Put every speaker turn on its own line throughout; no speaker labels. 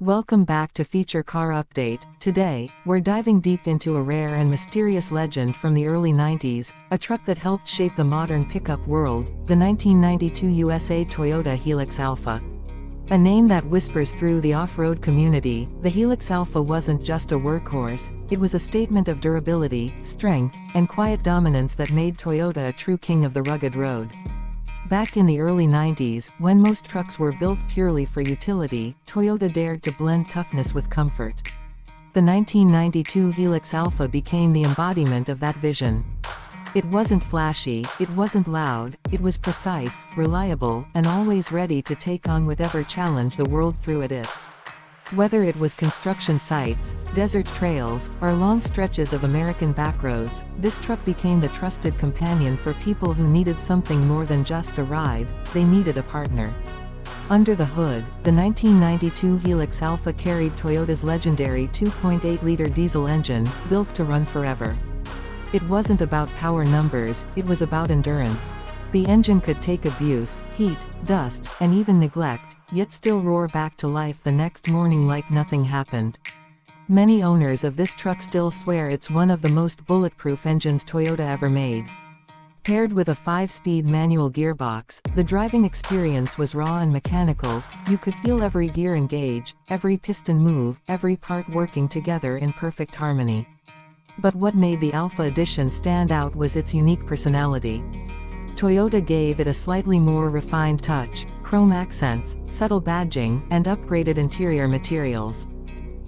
Welcome back to Feature Car Update. Today, we're diving deep into a rare and mysterious legend from the early 90s, a truck that helped shape the modern pickup world, the 1992 USA Toyota Hilux Alpha. A name that whispers through the off-road community, the Hilux Alpha wasn't just a workhorse, it was a statement of durability, strength, and quiet dominance that made Toyota a true king of the rugged road. Back in the early 90s, when most trucks were built purely for utility, Toyota dared to blend toughness with comfort. The 1992 Hilux Alpha became the embodiment of that vision. It wasn't flashy, it wasn't loud, it was precise, reliable, and always ready to take on whatever challenge the world threw at it. Whether it was construction sites, desert trails, or long stretches of American backroads, this truck became the trusted companion for people who needed something more than just a ride, they needed a partner. Under the hood, the 1992 Hilux Alpha carried Toyota's legendary 2.8-liter diesel engine, built to run forever. It wasn't about power numbers, it was about endurance. The engine could take abuse, heat, dust, and even neglect, yet still roar back to life the next morning like nothing happened. Many owners of this truck still swear it's one of the most bulletproof engines Toyota ever made. Paired with a 5-speed manual gearbox, the driving experience was raw and mechanical. You could feel every gear engage, every piston move, every part working together in perfect harmony. But what made the Alpha Edition stand out was its unique personality. Toyota gave it a slightly more refined touch, chrome accents, subtle badging, and upgraded interior materials.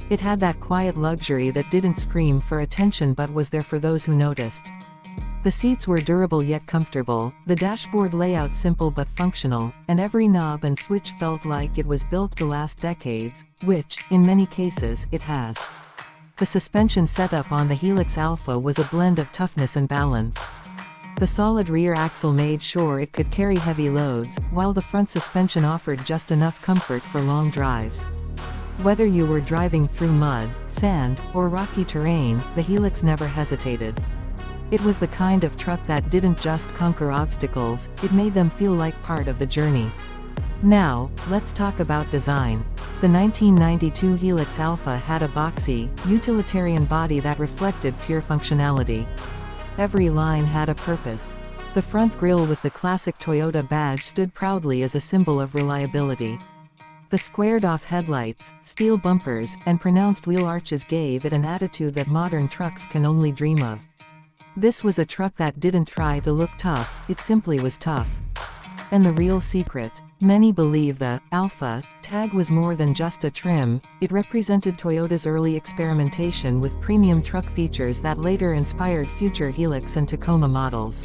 It had that quiet luxury that didn't scream for attention but was there for those who noticed. The seats were durable yet comfortable, the dashboard layout simple but functional, and every knob and switch felt like it was built to last decades, which, in many cases, it has. The suspension setup on the Hilux Alpha was a blend of toughness and balance. The solid rear axle made sure it could carry heavy loads, while the front suspension offered just enough comfort for long drives. Whether you were driving through mud, sand, or rocky terrain, the Hilux never hesitated. It was the kind of truck that didn't just conquer obstacles, it made them feel like part of the journey. Now, let's talk about design. The 1992 Hilux Alpha had a boxy, utilitarian body that reflected pure functionality. Every line had a purpose. The front grille with the classic Toyota badge stood proudly as a symbol of reliability. The squared-off headlights, steel bumpers, and pronounced wheel arches gave it an attitude that modern trucks can only dream of. This was a truck that didn't try to look tough, it simply was tough. And the real secret? Many believe the Alpha tag was more than just a trim, it represented Toyota's early experimentation with premium truck features that later inspired future Hilux and Tacoma models.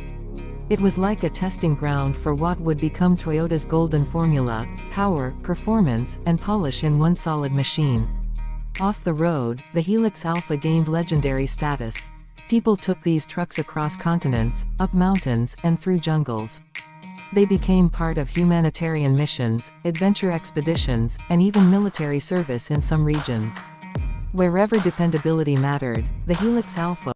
It was like a testing ground for what would become Toyota's golden formula: power, performance, and polish in one solid machine. Off the road, the Hilux Alpha gained legendary status. People took these trucks across continents, up mountains, and through jungles. They became part of humanitarian missions, adventure expeditions, and even military service in some regions. Wherever dependability mattered, the Hilux Alpha